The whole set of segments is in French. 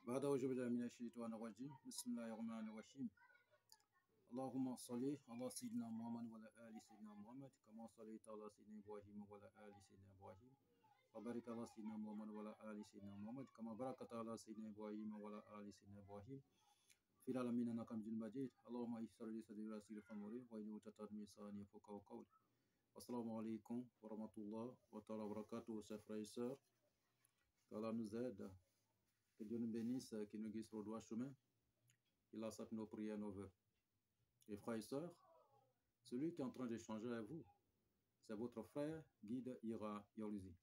بعد أعوذ بالله من الشيطان الرجيم بسم الله الرحمن الرحيم اللهم صل على سيدنا محمد وعلى آل سيدنا محمد كما صليت على سيدنا إبراهيم وعلى آل سيدنا إبراهيم وبارك على سيدنا محمد وعلى آل سيدنا محمد كما باركت على سيدنا إبراهيم وعلى آل سيدنا إبراهيم في العالمين إنك حميد مجيد اللهم يسر لي صدري ويسر لي أمري واحلل عقدة من لساني يفقهوا قولي. Assalamu alaikum wa rahmatullah wa ta'ala wa barakatuh, chers frères et sœurs. Qu'Allah nous aide, que Dieu nous bénisse, qu'il nous guide sur le droit chemin. Il accepte nos prières, nos vœux. Et frères et sœurs, celui qui est en train d'échanger avec vous, c'est votre frère Guide Ira Yolzi.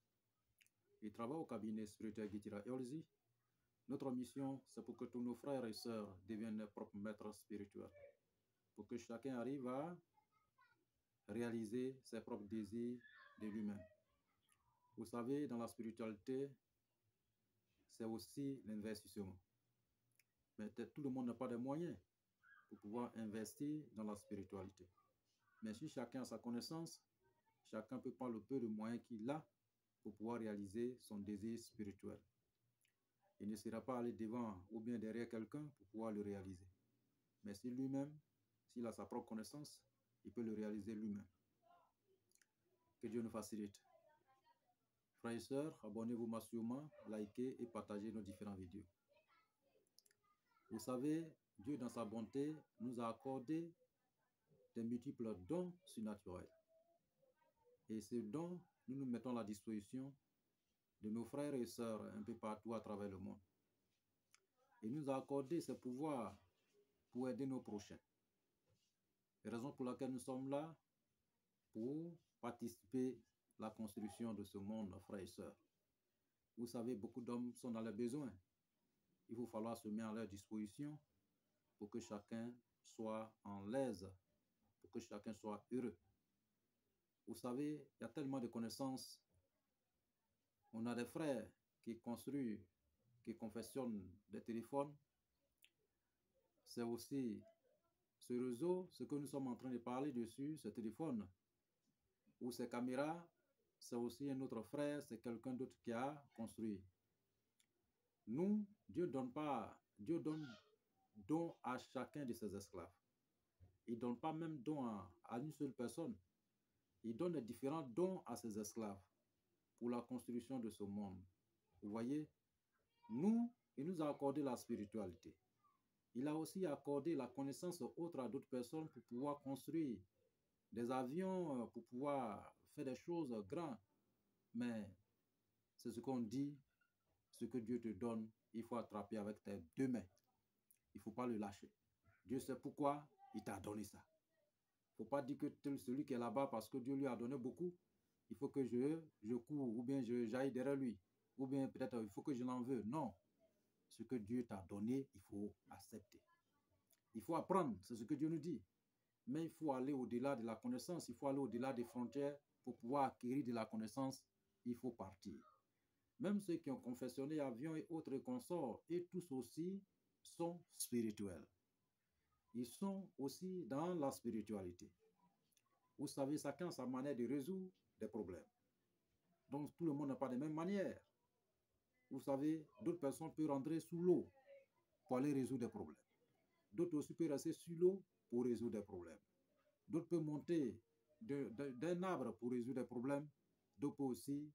Il travaille au cabinet spirituel Guide Ira Yolzi. Notre mission, c'est pour que tous nos frères et sœurs deviennent leurs propres maîtres spirituels. Pour que chacun arrive à réaliser ses propres désirs de lui-même. Vous savez, dans la spiritualité, c'est aussi l'investissement. Mais tout le monde n'a pas de moyens pour pouvoir investir dans la spiritualité. Mais si chacun a sa connaissance, chacun peut prendre le peu de moyens qu'il a pour pouvoir réaliser son désir spirituel. Il ne sera pas aller devant ou bien derrière quelqu'un pour pouvoir le réaliser. Mais si lui-même, s'il a sa propre connaissance, il peut le réaliser lui-même. Que Dieu nous facilite. Frères et sœurs, abonnez-vous massivement, likez et partagez nos différentes vidéos. Vous savez, Dieu dans sa bonté nous a accordé des multiples dons surnaturels. Et ces dons, nous nous mettons à la disposition de nos frères et sœurs un peu partout à travers le monde. Il nous a accordé ce pouvoir pour aider nos prochains. C'est la raison pour laquelle nous sommes là, pour participer à la construction de ce monde, frères et sœurs. Vous savez, beaucoup d'hommes sont dans les besoins. Il va falloir se mettre à leur disposition pour que chacun soit en l'aise, pour que chacun soit heureux. Vous savez, il y a tellement de connaissances. On a des frères qui construisent, qui confectionnent des téléphones. C'est aussi ce réseau, ce que nous sommes en train de parler dessus, ce téléphone, ou ces caméras, c'est aussi un autre frère, c'est quelqu'un d'autre qui a construit. Nous, Dieu donne don à chacun de ses esclaves. Il ne donne pas même don à une seule personne. Il donne des différents dons à ses esclaves pour la construction de ce monde. Vous voyez, nous, il nous a accordé la spiritualité. Il a aussi accordé la connaissance autre à d'autres personnes pour pouvoir construire des avions, pour pouvoir faire des choses grandes. Mais c'est ce qu'on dit, ce que Dieu te donne, il faut attraper avec tes deux mains. Il ne faut pas le lâcher. Dieu sait pourquoi il t'a donné ça. Il ne faut pas dire que celui qui est là-bas, parce que Dieu lui a donné beaucoup, il faut que je cours, ou bien j'aille derrière lui, ou bien peut-être il faut que je l'en veux. Non. Ce que Dieu t'a donné, il faut accepter. Il faut apprendre, c'est ce que Dieu nous dit. Mais il faut aller au-delà de la connaissance, il faut aller au-delà des frontières pour pouvoir acquérir de la connaissance, il faut partir. Même ceux qui ont confectionné avions et autres consorts, et tous aussi sont spirituels. Ils sont aussi dans la spiritualité. Vous savez, chacun a sa manière de résoudre des problèmes. Donc, tout le monde n'a pas de même manière. Vous savez, d'autres personnes peuvent rentrer sous l'eau pour aller résoudre des problèmes. D'autres aussi peuvent rester sur l'eau pour résoudre des problèmes. D'autres peuvent monter d'un arbre pour résoudre des problèmes. D'autres peuvent aussi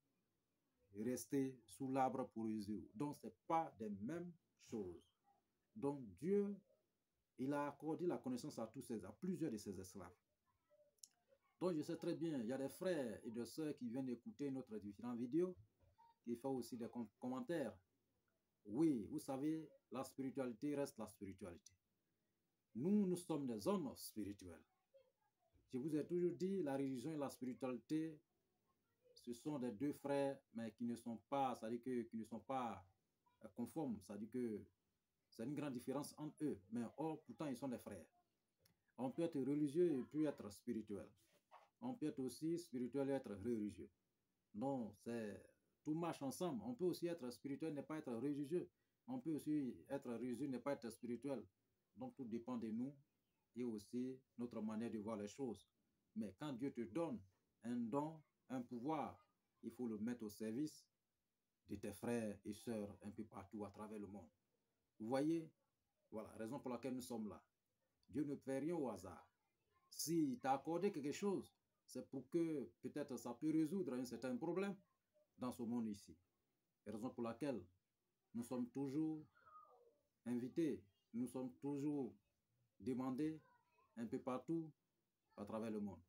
rester sous l'arbre pour résoudre. Donc, ce n'est pas des mêmes choses. Donc, Dieu, il a accordé la connaissance à plusieurs de ses esclaves. Donc, je sais très bien, il y a des frères et des sœurs qui viennent écouter notre différentes vidéos, qui font aussi des commentaires. Oui, vous savez, la spiritualité reste la spiritualité. Nous sommes des hommes spirituels. Je vous ai toujours dit, la religion et la spiritualité, ce sont des deux frères, mais qui ne sont pas, c'est-à-dire qui ne sont pas conformes. C'est-à-dire que c'est une grande différence entre eux. Mais pourtant, ils sont des frères. On peut être religieux et puis être spirituel. On peut être aussi spirituel et être religieux. Non, tout marche ensemble. On peut aussi être spirituel et ne pas être religieux. On peut aussi être religieux et ne pas être spirituel. Donc, tout dépend de nous et aussi notre manière de voir les choses. Mais quand Dieu te donne un don, un pouvoir, il faut le mettre au service de tes frères et sœurs un peu partout à travers le monde. Vous voyez, voilà, raison pour laquelle nous sommes là. Dieu ne fait rien au hasard. Si tu as accordé quelque chose, c'est pour que peut-être ça peut résoudre un certain problème dans ce monde ici. Raison pour laquelle nous sommes toujours invités, nous sommes toujours demandés un peu partout à travers le monde.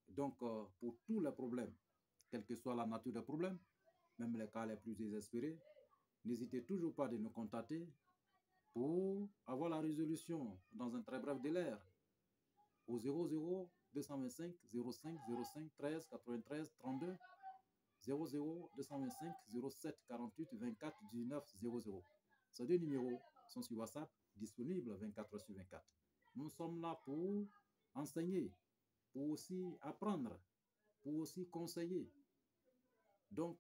Donc, pour tous les problèmes, quelle que soit la nature des problèmes, même les cas les plus désespérés, n'hésitez toujours pas de nous contacter pour avoir la résolution dans un très bref délai au 00 225 05 05 13 93 32 00 225 07 48 24 19 00. Ces deux numéros sont sur WhatsApp, disponibles 24 heures sur 24. Nous sommes là pour enseigner, pour aussi apprendre, pour aussi conseiller. Donc,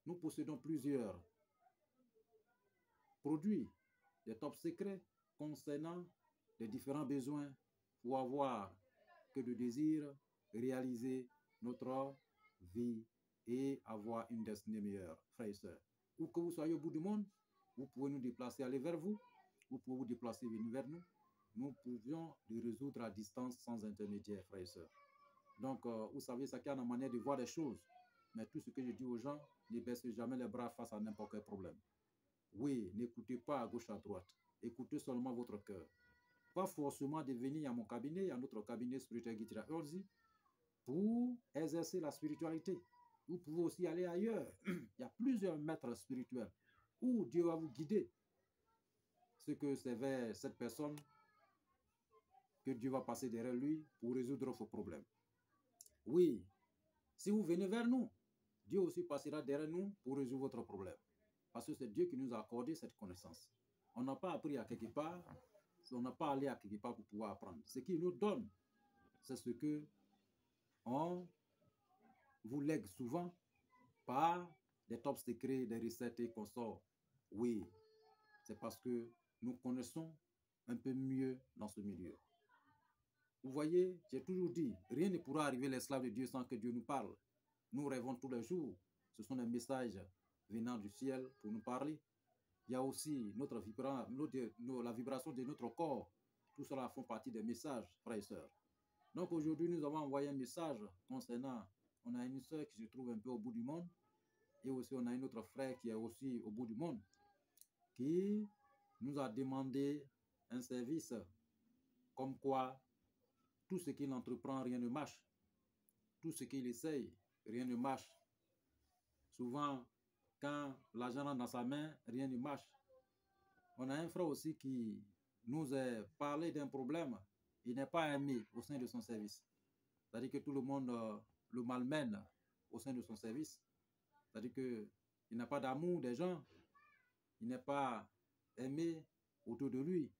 nous possédons plusieurs produits, des top secrets concernant les différents besoins pour avoir que le désir, réaliser notre vie et avoir une destinée meilleure, frères et sœurs. Où que vous soyez au bout du monde, vous pouvez nous déplacer, aller vers vous, vous pouvez vous déplacer, venir vers nous. Nous pouvions les résoudre à distance sans intermédiaire, frères et sœurs. Donc, vous savez, ça qui a une manière de voir les choses. Mais tout ce que je dis aux gens, ne baissez jamais les bras face à n'importe quel problème. Oui, n'écoutez pas à gauche, à droite. Écoutez seulement votre cœur. Pas forcément de venir à mon cabinet, à notre cabinet spirituel Guitira Urzi, pour exercer la spiritualité. Vous pouvez aussi aller ailleurs. Il y a plusieurs maîtres spirituels où Dieu va vous guider. Ce que c'est vers cette personne que Dieu va passer derrière lui pour résoudre vos problèmes. Oui, si vous venez vers nous, Dieu aussi passera derrière nous pour résoudre votre problème. Parce que c'est Dieu qui nous a accordé cette connaissance. On n'a pas appris à quelque part, on n'a pas allé à quelque part pour pouvoir apprendre. Ce qu'il nous donne, c'est ce que on vous lègue souvent par des top secrets, des recettes et consorts. Oui, c'est parce que nous connaissons un peu mieux dans ce milieu. Vous voyez, j'ai toujours dit, rien ne pourra arriver l'esclave de Dieu sans que Dieu nous parle. Nous rêvons tous les jours. Ce sont des messages venant du ciel pour nous parler. Il y a aussi la vibration de notre corps. Tout cela font partie des messages, frères et sœurs. Donc aujourd'hui, nous avons envoyé un message concernant, on a une sœur qui se trouve un peu au bout du monde, et aussi on a un autre frère qui est aussi au bout du monde, qui nous a demandé un service comme quoi tout ce qu'il entreprend, rien ne marche. Tout ce qu'il essaye, rien ne marche. Souvent, quand l'argent rentre dans sa main, rien ne marche. On a un frère aussi qui nous a parlé d'un problème. Il n'est pas aimé au sein de son service. C'est-à-dire que tout le monde le malmène au sein de son service. C'est-à-dire qu'il n'a pas d'amour des gens. Il n'est pas aimé autour de lui.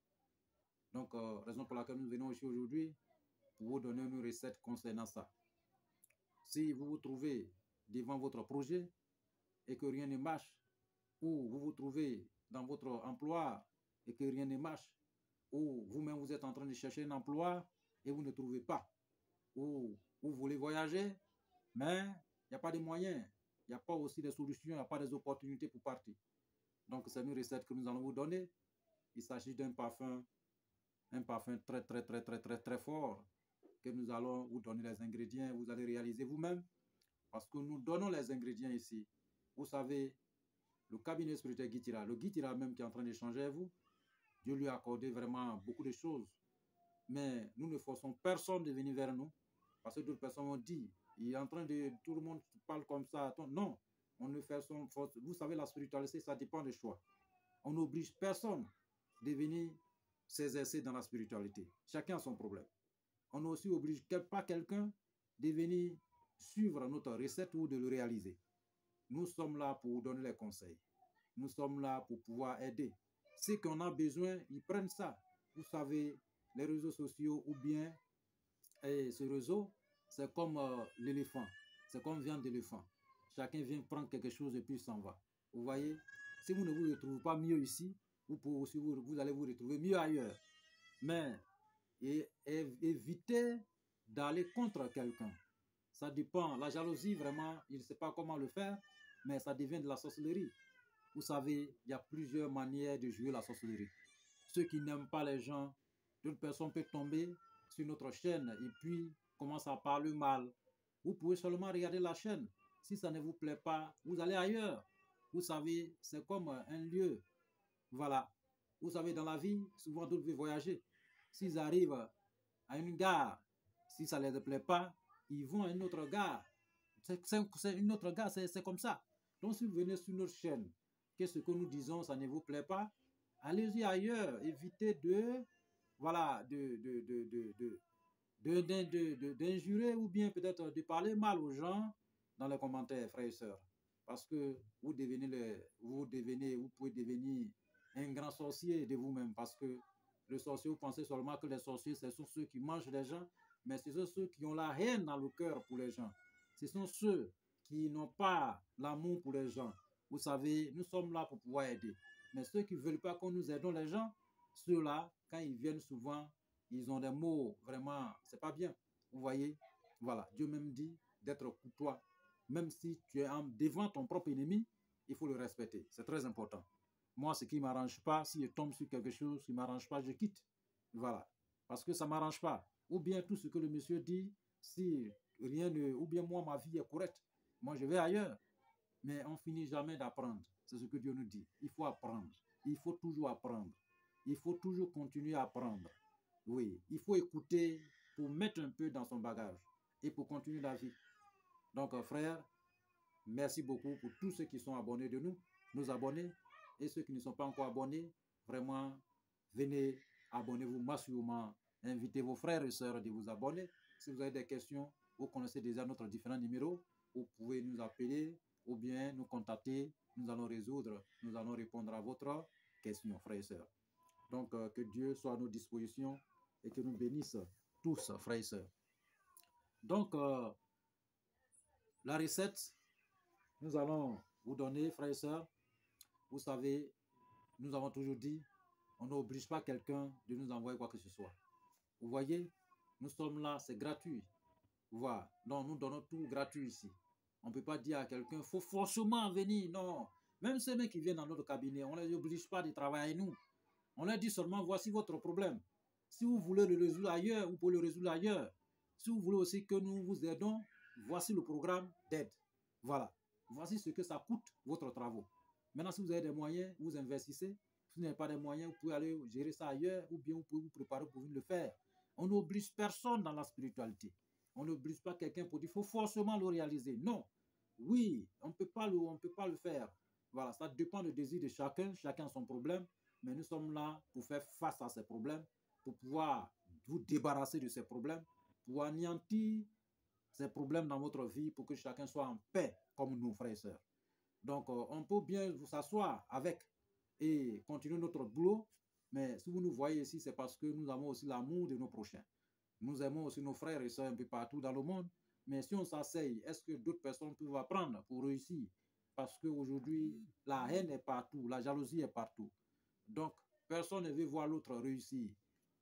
Donc, raison pour laquelle nous venons ici aujourd'hui, pour vous donner une recette concernant ça. Si vous vous trouvez devant votre projet et que rien ne marche, ou vous vous trouvez dans votre emploi et que rien ne marche, ou vous-même vous êtes en train de chercher un emploi et vous ne trouvez pas, ou vous voulez voyager, mais il n'y a pas de moyens, il n'y a pas aussi de solutions, il n'y a pas des opportunités pour partir. Donc c'est une recette que nous allons vous donner. Il s'agit d'un parfum, un parfum très fort que nous allons vous donner les ingrédients, vous allez réaliser vous-même parce que nous donnons les ingrédients ici. Vous savez, le cabinet spirituel Guitira, le Guitira même qui est en train d'échanger avec vous, Dieu lui a accordé vraiment beaucoup de choses. Mais nous ne forçons personne de venir vers nous parce que d'autres personnes ont dit, il est en train de, tout le monde parle comme ça. Non, on ne fait son force. Vous savez, la spiritualité, ça dépend des choix. On n'oblige personne de venir s'exercer dans la spiritualité. Chacun a son problème. On aussi oblige pas quelqu'un de venir suivre notre recette ou de le réaliser. Nous sommes là pour vous donner les conseils. Nous sommes là pour pouvoir aider. Ceux qu'on a besoin, ils prennent ça. Vous savez, les réseaux sociaux ou bien ce réseau, c'est comme l'éléphant. C'est comme viande d'éléphant. Chacun vient prendre quelque chose et puis s'en va. Vous voyez, si vous ne vous retrouvez pas mieux ici, vous allez vous retrouver mieux ailleurs. Mais évitez d'aller contre quelqu'un. Ça dépend. La jalousie, vraiment, il ne sait pas comment le faire, mais ça devient de la sorcellerie. Vous savez, il y a plusieurs manières de jouer la sorcellerie. Ceux qui n'aiment pas les gens, d'autres personnes peuvent tomber sur notre chaîne et puis commencer à parler mal. Vous pouvez seulement regarder la chaîne. Si ça ne vous plaît pas, vous allez ailleurs. Vous savez, c'est comme un lieu. Voilà. Vous savez, dans la vie, souvent d'autres veulent voyager. S'ils arrivent à une gare, si ça ne les plaît pas, ils vont à une autre gare. C'est une autre gare, c'est comme ça. Donc, si vous venez sur notre chaîne, que ce que nous disons, ça ne vous plaît pas, allez-y ailleurs. Évitez voilà, d'injurer ou bien peut-être de parler mal aux gens dans les commentaires, frères et sœurs. Parce que vous pouvez devenir un grand sorcier de vous-même. Parce que le sorcier, vous pensez seulement que les sorciers, ce sont ceux qui mangent les gens, mais ce sont ceux qui ont la haine dans le cœur pour les gens. Ce sont ceux qui n'ont pas l'amour pour les gens. Vous savez, nous sommes là pour pouvoir aider. Mais ceux qui ne veulent pas qu'on nous aidons les gens, ceux-là, quand ils viennent souvent, ils ont des mots, vraiment, c'est pas bien. Vous voyez, voilà, Dieu même dit d'être courtois. Même si tu es devant ton propre ennemi, il faut le respecter. C'est très important. Moi, ce qui ne m'arrange pas, si je tombe sur quelque chose qui ne m'arrange pas, je quitte. Voilà. Parce que ça ne m'arrange pas. Ou bien tout ce que le monsieur dit, si rien ne... Ou bien moi, ma vie est correcte. Moi, je vais ailleurs. Mais on finit jamais d'apprendre. C'est ce que Dieu nous dit. Il faut apprendre. Il faut toujours apprendre. Il faut toujours continuer à apprendre. Oui, il faut écouter pour mettre un peu dans son bagage et pour continuer la vie. Donc, frères, merci beaucoup pour tous ceux qui sont abonnés de nous, nos abonnés, et ceux qui ne sont pas encore abonnés, vraiment, venez, abonnez-vous massivement, invitez vos frères et sœurs de vous abonner. Si vous avez des questions, vous connaissez déjà notre différents numéros, vous pouvez nous appeler ou bien nous contacter, nous allons résoudre, nous allons répondre à votre question, frères et sœurs. Donc, que Dieu soit à nos dispositions et que nous bénisse tous, frères et sœurs. Donc, la recette, nous allons vous donner, frères et sœurs. Vous savez, nous avons toujours dit, on n'oblige pas quelqu'un de nous envoyer quoi que ce soit. Vous voyez, nous sommes là, c'est gratuit. Voilà. Donc, nous donnons tout gratuit ici. On ne peut pas dire à quelqu'un, il faut forcément venir. Non. Même ceux qui viennent dans notre cabinet, on ne les oblige pas de travailler avec nous. On leur dit seulement, voici votre problème. Si vous voulez le résoudre ailleurs, vous pouvez le résoudre ailleurs. Si vous voulez aussi que nous vous aidons, voici le programme d'aide. Voilà. Voici ce que ça coûte, votre travaux. Maintenant, si vous avez des moyens, vous investissez. Si vous n'avez pas de moyens, vous pouvez aller gérer ça ailleurs ou bien vous pouvez vous préparer pour venir le faire. On n'oblige personne dans la spiritualité. On n'oblige pas quelqu'un pour dire qu'il faut forcément le réaliser. Non. Oui, on ne peut pas le faire. Voilà, ça dépend du désir de chacun. Chacun a son problème. Mais nous sommes là pour faire face à ces problèmes, pour pouvoir vous débarrasser de ces problèmes, pour anéantir ces problèmes dans votre vie, pour que chacun soit en paix, comme nous, frères et sœurs. Donc, on peut bien vous s'asseoir avec et continuer notre boulot, mais si vous nous voyez ici, c'est parce que nous avons aussi l'amour de nos prochains. Nous aimons aussi nos frères et sœurs un peu partout dans le monde, mais si on s'asseye, est-ce que d'autres personnes peuvent apprendre pour réussir? Parce qu'aujourd'hui, la haine est partout, la jalousie est partout. Donc, personne ne veut voir l'autre réussir.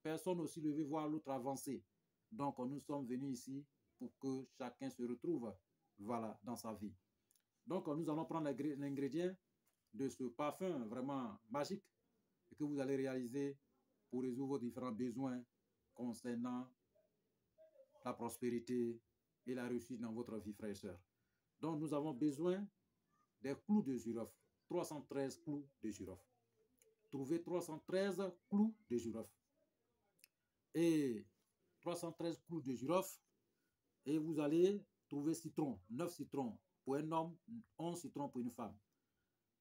Personne aussi ne veut voir l'autre avancer. Donc, nous sommes venus ici pour que chacun se retrouve, voilà, dans sa vie. Donc, nous allons prendre l'ingrédient de ce parfum vraiment magique que vous allez réaliser pour résoudre vos différents besoins concernant la prospérité et la réussite dans votre vie, frères et sœurs. Donc, nous avons besoin des clous de girofle, 313 clous de girofle. Trouvez 313 clous de girofle. Et 313 clous de girofle. Et vous allez trouver citron, 9 citrons pour un homme, 11 citrons pour une femme.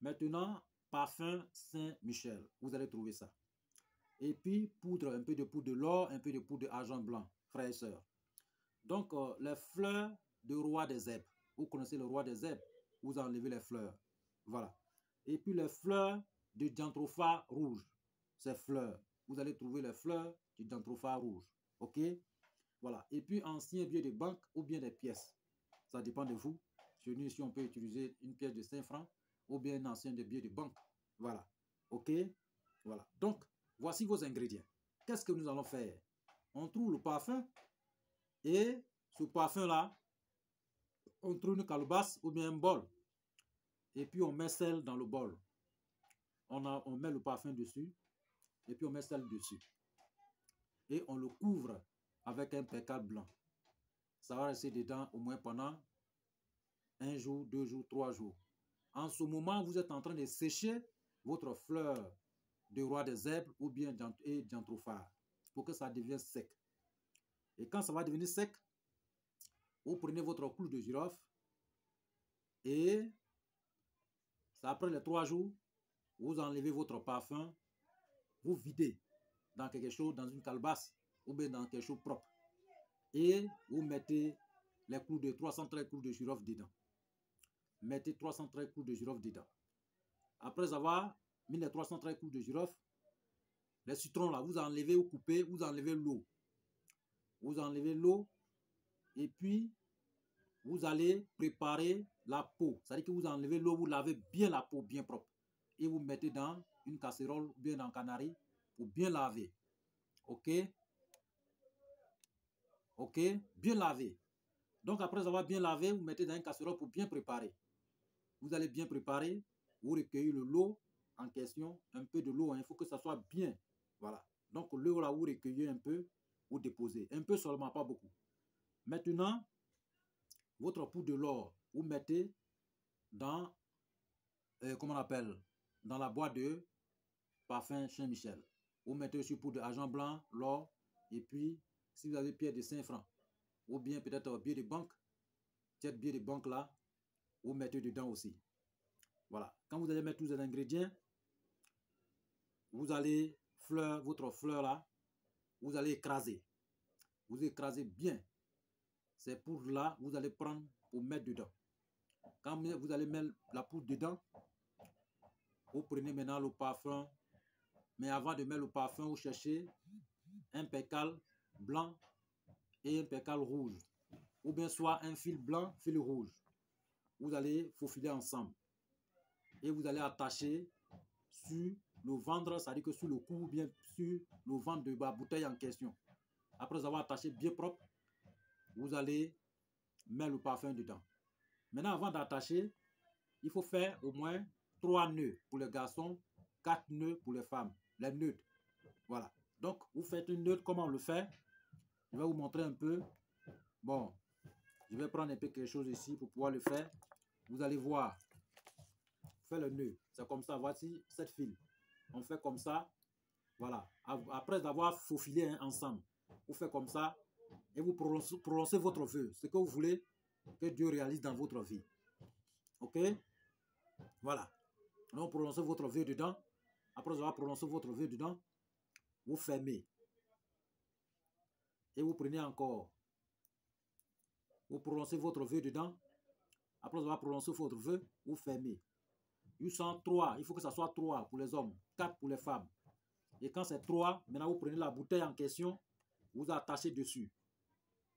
Maintenant, parfum Saint-Michel. Vous allez trouver ça. Et puis, poudre, un peu de poudre de l'or, un peu de poudre d'argent blanc, frères et sœurs. Donc, les fleurs de roi des zèbres. Vous connaissez le roi des zèbres. Vous enlevez les fleurs. Voilà. Et puis, les fleurs de dianthropha rouge. Ces fleurs. Vous allez trouver les fleurs du dianthropha rouge. OK? Voilà. Et puis, ancien billet de banque ou bien des pièces. Ça dépend de vous. Chez nous, ici, on peut utiliser une pièce de 5 francs ou bien un ancien billet de banque. Voilà. OK? Voilà. Donc, voici vos ingrédients. Qu'est-ce que nous allons faire? On trouve le parfum et ce parfum-là, on trouve une calebasse ou bien un bol. Et puis, on met sel dans le bol. on met le parfum dessus et puis on met celle dessus. Et on le couvre avec un percal blanc. Ça va rester dedans au moins pendant 1 jour, 2 jours, 3 jours. En ce moment, vous êtes en train de sécher votre fleur de roi des herbes ou bien d'anthrophare pour que ça devienne sec. Et quand ça va devenir sec, vous prenez votre clou de girofle et après les 3 jours, vous enlevez votre parfum, vous videz dans quelque chose, dans une calebasse ou bien dans quelque chose propre. Et vous mettez les 313 clous de girofle dedans. Mettez 313 clous de girofle dedans. Après avoir mis les 313 clous de girofle, les citrons là, vous enlevez, vous coupez, vous enlevez l'eau. Vous enlevez l'eau et puis vous allez préparer la peau. C'est-à-dire que vous enlevez l'eau, vous lavez bien la peau, bien propre. Et vous mettez dans une casserole, bien dans un canari, pour bien laver. Ok? Ok? Bien laver. Donc après avoir bien lavé, vous mettez dans une casserole pour bien préparer. Vous allez bien préparer, vous recueillez le lot en question, un peu de l'eau, hein, il faut que ça soit bien. Voilà. Donc l'eau là, vous recueillez un peu, vous déposez. Un peu seulement, pas beaucoup. Maintenant, votre poudre de l'or, vous mettez dans, comment on appelle, dans la boîte de parfum Saint-Michel. Vous mettez sur poudre d'argent blanc, l'or, et puis si vous avez pierre de 5 francs, ou bien peut-être billet de banque, cette billet de banque là, vous mettez dedans aussi. Voilà. Quand vous allez mettre tous les ingrédients, vous allez votre fleur là, vous allez écraser. Vous écrasez bien. Ces poudres là, vous allez prendre pour mettre dedans. Quand vous allez mettre la poudre dedans, vous prenez maintenant le parfum. Mais avant de mettre le parfum, vous cherchez un percal blanc et un percal rouge. Ou bien soit un fil blanc, fil rouge. Vous allez faufiler ensemble. Et vous allez attacher sur le ventre, c'est-à-dire que sur le cou ou bien sur le ventre de la bouteille en question. Après avoir attaché bien propre, vous allez mettre le parfum dedans. Maintenant, avant d'attacher, il faut faire au moins 3 nœuds pour les garçons, 4 nœuds pour les femmes. Les nœuds. Voilà. Donc, vous faites une nœud, comment on le fait? Je vais vous montrer un peu. Bon, je vais prendre un peu quelque chose ici pour pouvoir le faire. Vous allez voir. Faites le nœud. C'est comme ça. Voici cette file. On fait comme ça. Voilà. Après avoir faufilé ensemble, vous faites comme ça et vous prononcez votre vœu. Ce que vous voulez que Dieu réalise dans votre vie. Ok? Voilà. Donc, prononcez votre vœu dedans. Après avoir prononcé votre vœu dedans, vous fermez. Et vous prenez encore. Vous prononcez votre vœu dedans. Après avoir prononcé votre vœu, vous fermez. Il sont 3. Il faut que ça soit 3 pour les hommes, 4 pour les femmes. Et quand c'est 3, maintenant vous prenez la bouteille en question, vous attachez dessus.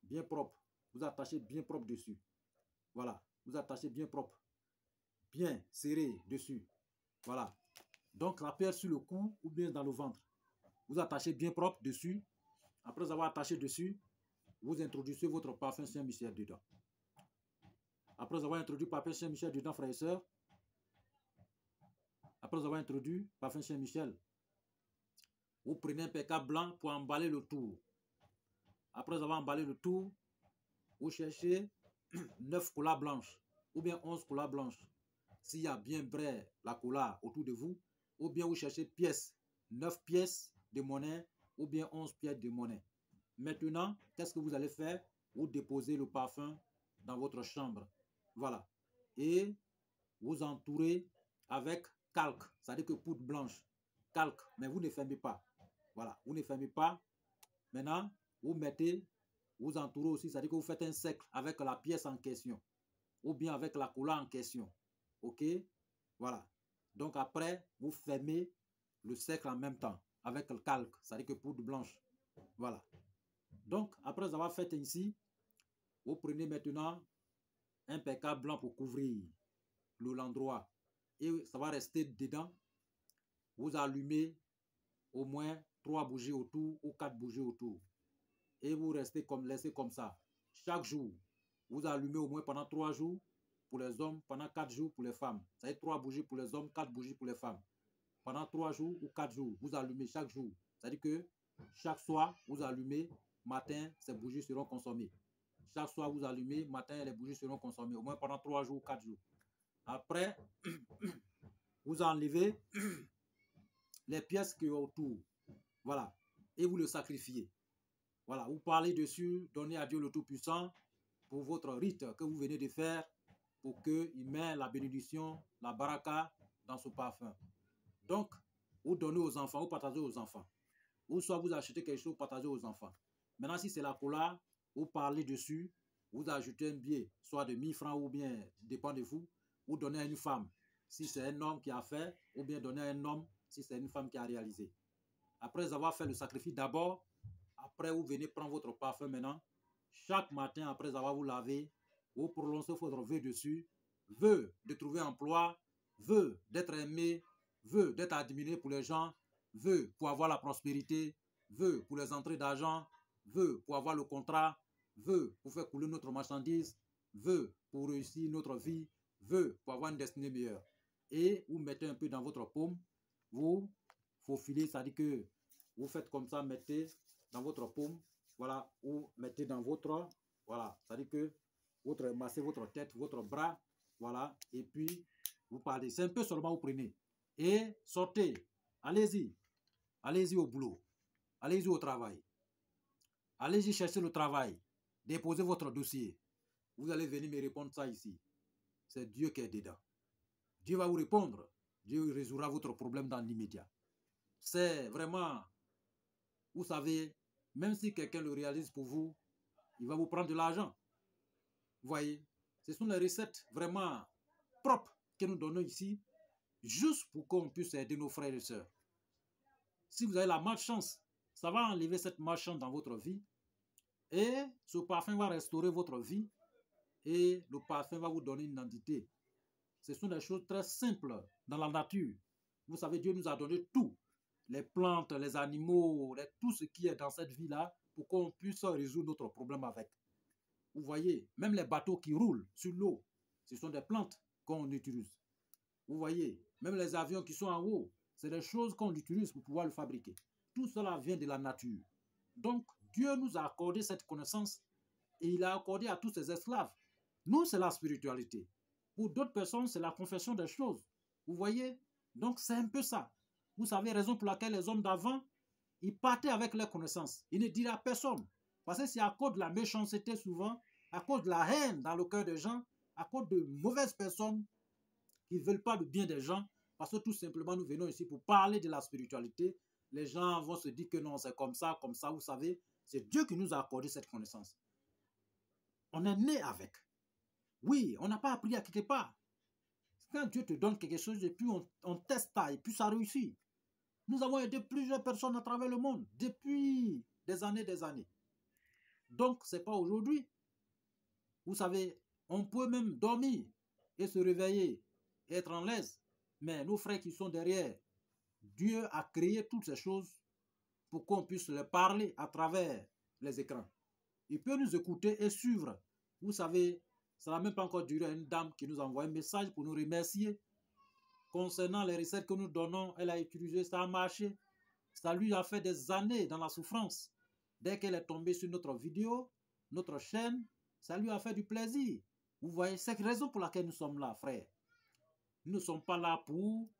Bien propre. Vous attachez bien propre dessus. Voilà. Vous attachez bien propre. Bien serré dessus. Voilà. Donc la pierre sur le cou ou bien dans le ventre. Vous attachez bien propre dessus. Après avoir attaché dessus, vous introduisez votre parfum Saint-Michel dedans. Après avoir introduit parfum Saint-Michel dedans, frères et sœurs, après avoir introduit parfum Saint-Michel, vous prenez un percal blanc pour emballer le tour. Après avoir emballé le tour, vous cherchez 9 colas blanches ou bien 11 colas blanches. S'il y a bien vrai la cola autour de vous, ou bien vous cherchez pièces, 9 pièces de monnaie ou bien 11 pièces de monnaie. Maintenant, qu'est-ce que vous allez faire? Vous déposez le parfum dans votre chambre. Voilà. Et vous entourez avec calque, c'est-à-dire que poudre blanche. Calque, mais vous ne fermez pas. Voilà, vous ne fermez pas. Maintenant, vous mettez, vous entourez aussi, c'est-à-dire que vous faites un cercle avec la pièce en question. Ou bien avec la couleur en question. Ok? Voilà. Donc après, vous fermez le cercle en même temps avec le calque, c'est-à-dire que poudre blanche. Voilà. Donc, après avoir fait ainsi, vous prenez maintenant un percal blanc pour couvrir l'endroit. Et ça va rester dedans. Vous allumez au moins 3 bougies autour ou 4 bougies autour. Et vous restez laissez comme ça. Chaque jour, vous allumez au moins pendant 3 jours pour les hommes, pendant 4 jours pour les femmes. Ça fait 3 bougies pour les hommes, 4 bougies pour les femmes. pendant 3 jours ou 4 jours. Vous allumez chaque jour. C'est-à-dire que chaque soir, vous allumez, matin, ces bougies seront consommées. Chaque soir, vous allumez, matin, les bougies seront consommées, au moins pendant 3 jours ou 4 jours. Après, vous enlevez les pièces qui sont autour. Voilà. Et vous le sacrifiez. Voilà. Vous parlez dessus, donnez à Dieu le Tout-Puissant pour votre rite que vous venez de faire, pour qu'il mette la bénédiction, la baraka dans ce parfum. Donc, vous donnez aux enfants, vous partagez aux enfants. Ou soit vous achetez quelque chose, vous partagez aux enfants. Maintenant, si c'est la cola, vous parlez dessus, vous ajoutez un billet, soit de 1000 francs ou bien, dépend de vous, vous donnez à une femme, si c'est un homme qui a fait, ou bien donnez à un homme, si c'est une femme qui a réalisé. Après avoir fait le sacrifice d'abord, après vous venez prendre votre parfum maintenant. Chaque matin, après avoir vous lavé, vous prononcez votre vœu dessus, vœu de trouver emploi, vœu d'être aimé, vœu d'être admiré pour les gens, vœu pour avoir la prospérité, vœu pour les entrées d'argent, vœu pour avoir le contrat, vœu pour faire couler notre marchandise, vœu pour réussir notre vie, vœu pour avoir une destinée meilleure. Et vous mettez un peu dans votre paume, vous faufilez, c'est-à-dire que vous faites comme ça, mettez dans votre paume, voilà, ou mettez dans votre, voilà, c'est-à-dire que massez votre tête, votre bras, voilà, et puis vous parlez. C'est un peu seulement vous prenez. Et sortez, allez-y au boulot, allez-y au travail, allez-y chercher le travail, déposez votre dossier. Vous allez venir me répondre ça ici. C'est Dieu qui est dedans. Dieu va vous répondre. Dieu résoudra votre problème dans l'immédiat. C'est vraiment, vous savez, même si quelqu'un le réalise pour vous, il va vous prendre de l'argent. Vous voyez, ce sont les recettes vraiment propres que nous donnons ici, juste pour qu'on puisse aider nos frères et sœurs. Si vous avez la malchance, ça va enlever cette malchance dans votre vie et ce parfum va restaurer votre vie et le parfum va vous donner une identité. Ce sont des choses très simples dans la nature. Vous savez, Dieu nous a donné tout. Les plantes, les animaux, tout ce qui est dans cette vie-là pour qu'on puisse résoudre notre problème avec. Vous voyez, même les bateaux qui roulent sur l'eau, ce sont des plantes qu'on utilise. Vous voyez, même les avions qui sont en haut, c'est des choses qu'on utilise pour pouvoir le fabriquer. Tout cela vient de la nature. Donc, Dieu nous a accordé cette connaissance et il a accordé à tous ses esclaves. Nous, c'est la spiritualité. Pour d'autres personnes, c'est la confession des choses. Vous voyez? Donc, c'est un peu ça. Vous savez, raison pour laquelle les hommes d'avant, ils partaient avec leurs connaissances. Ils ne diraient à personne. Parce que c'est à cause de la méchanceté souvent, à cause de la haine dans le cœur des gens, à cause de mauvaises personnes qui ne veulent pas le bien des gens, parce que tout simplement, nous venons ici pour parler de la spiritualité. Les gens vont se dire que non, c'est comme ça, vous savez. C'est Dieu qui nous a accordé cette connaissance. On est né avec. Oui, on n'a pas appris à quelque part. Quand Dieu te donne quelque chose et puis on teste ça et puis ça réussit. Nous avons aidé plusieurs personnes à travers le monde depuis des années. Donc, ce n'est pas aujourd'hui. Vous savez, on peut même dormir et se réveiller et être en l'aise. Mais nos frères qui sont derrière, Dieu a créé toutes ces choses pour qu'on puisse les parler à travers les écrans. Il peut nous écouter et suivre. Vous savez, ça n'a même pas encore duré. Une dame qui nous envoie un message pour nous remercier. Concernant les recettes que nous donnons, elle a utilisé, ça a marché. Ça lui a fait des années dans la souffrance. Dès qu'elle est tombée sur notre vidéo, notre chaîne, ça lui a fait du plaisir. Vous voyez, c'est la raison pour laquelle nous sommes là, frère. Nous ne sommes pas là pour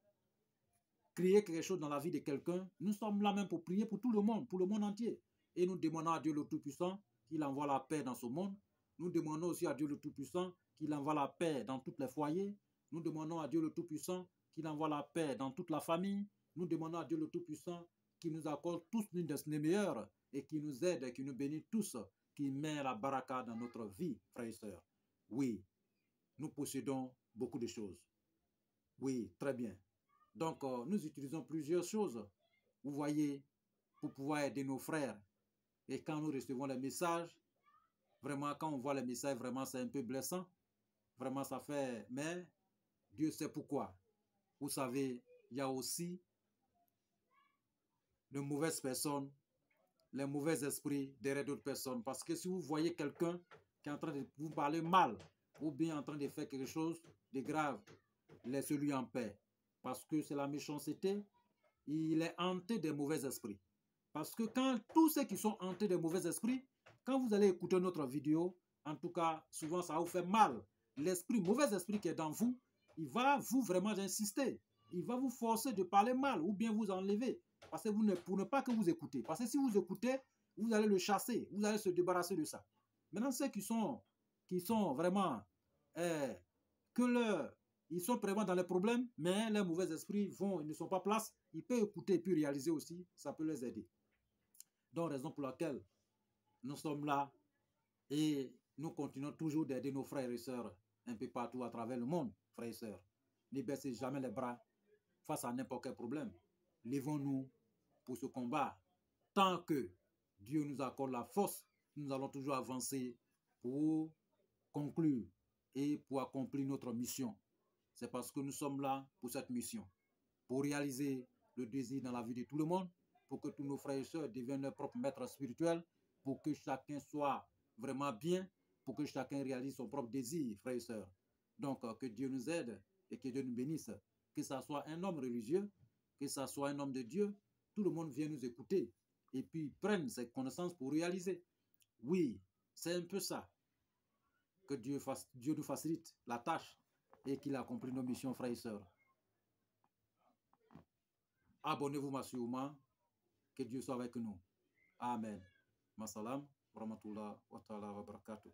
créer quelque chose dans la vie de quelqu'un. Nous sommes là même pour prier pour tout le monde entier. Et nous demandons à Dieu le Tout-Puissant qu'il envoie la paix dans ce monde. Nous demandons aussi à Dieu le Tout-Puissant qu'il envoie la paix dans tous les foyers. Nous demandons à Dieu le Tout-Puissant qu'il envoie la paix dans toute la famille. Nous demandons à Dieu le Tout-Puissant qu'il nous accorde tous une destinée meilleure et qu'il nous aide et qu'il nous bénisse tous, qu'il met la baraka dans notre vie, frères et sœurs. Oui, nous possédons beaucoup de choses. Oui, très bien. Donc, nous utilisons plusieurs choses, vous voyez, pour pouvoir aider nos frères. Et quand nous recevons les messages, vraiment, quand on voit les messages, vraiment, c'est un peu blessant. Vraiment, ça fait... Mais Dieu sait pourquoi. Vous savez, il y a aussi de mauvaises personnes, les mauvais esprits derrière d'autres personnes. Parce que si vous voyez quelqu'un qui est en train de vous parler mal, ou bien en train de faire quelque chose de grave, laissez-lui en paix. parce que c'est la méchanceté, il est hanté des mauvais esprits. Parce que quand tous ceux qui sont hantés des mauvais esprits, quand vous allez écouter notre vidéo, en tout cas, souvent ça vous fait mal. L'esprit, mauvais esprit qui est dans vous, il va vous vraiment insister. Il va vous forcer de parler mal ou bien vous enlever. Parce que pour ne pas que vous écoutez. Parce que si vous écoutez, vous allez le chasser, vous allez se débarrasser de ça. Maintenant, ceux qui sont vraiment, ils sont vraiment dans les problèmes, mais les mauvais esprits ils ne sont pas place, ils peuvent écouter et puis réaliser aussi, ça peut les aider. Donc, raison pour laquelle nous sommes là et nous continuons toujours d'aider nos frères et sœurs un peu partout à travers le monde, frères et sœurs. Ne baissez jamais les bras face à n'importe quel problème. Lèvons-nous pour ce combat. Tant que Dieu nous accorde la force, nous allons toujours avancer pour conclure et pour accomplir notre mission. C'est parce que nous sommes là pour cette mission, pour réaliser le désir dans la vie de tout le monde, pour que tous nos frères et sœurs deviennent leurs propres maîtres spirituels, pour que chacun soit vraiment bien, pour que chacun réalise son propre désir, frères et sœurs. Donc, que Dieu nous aide et que Dieu nous bénisse. Que ce soit un homme religieux, que ce soit un homme de Dieu, tout le monde vient nous écouter et puis prenne ses connaissances pour réaliser. Oui, c'est un peu ça. Que Dieu nous facilite la tâche et qu'il accomplit nos missions, frères et sœurs. Abonnez-vous massivement. Que Dieu soit avec nous. Amen. Masalam, wa rahmatullah wa ta'ala wa barakatuh.